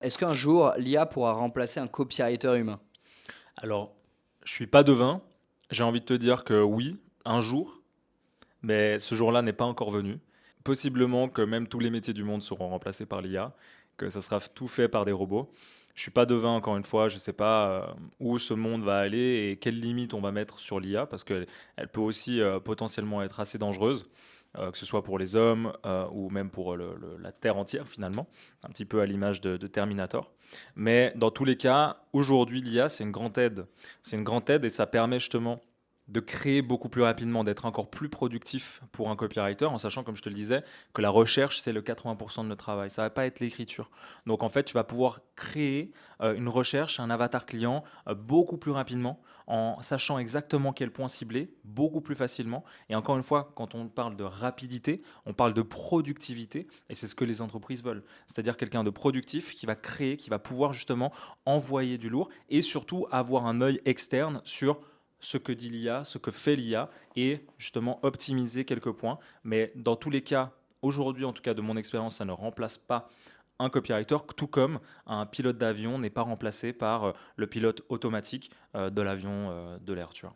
Est-ce qu'un jour, l'IA pourra remplacer un copywriter humain? Alors, je suis pas devin. J'ai envie de te dire que oui, un jour, mais ce jour-là n'est pas encore venu. Possiblement que même tous les métiers du monde seront remplacés par l'IA, que ça sera tout fait par des robots. Je suis pas devin, encore une fois, je sais pas où ce monde va aller et quelles limites on va mettre sur l'IA, parce qu'elle elle peut aussi potentiellement être assez dangereuse, que ce soit pour les hommes ou même pour la Terre entière finalement, un petit peu à l'image de Terminator. Mais dans tous les cas, aujourd'hui, l'IA, c'est une grande aide. C'est une grande aide et ça permet justement de créer beaucoup plus rapidement, d'être encore plus productif pour un copywriter, en sachant, comme je te le disais, que la recherche, c'est le 80% de notre travail. Ça va pas être l'écriture. Donc, en fait, tu vas pouvoir créer une recherche, un avatar client beaucoup plus rapidement, en sachant exactement quel point cibler, beaucoup plus facilement. Et encore une fois, quand on parle de rapidité, on parle de productivité, et c'est ce que les entreprises veulent. C'est-à-dire quelqu'un de productif qui va créer, qui va pouvoir justement envoyer du lourd, et surtout avoir un œil externe sur ce que dit l'IA, ce que fait l'IA, et justement optimiser quelques points. Mais dans tous les cas, aujourd'hui en tout cas de mon expérience, ça ne remplace pas un copywriter, tout comme un pilote d'avion n'est pas remplacé par le pilote automatique de l'avion de l'air, tu vois.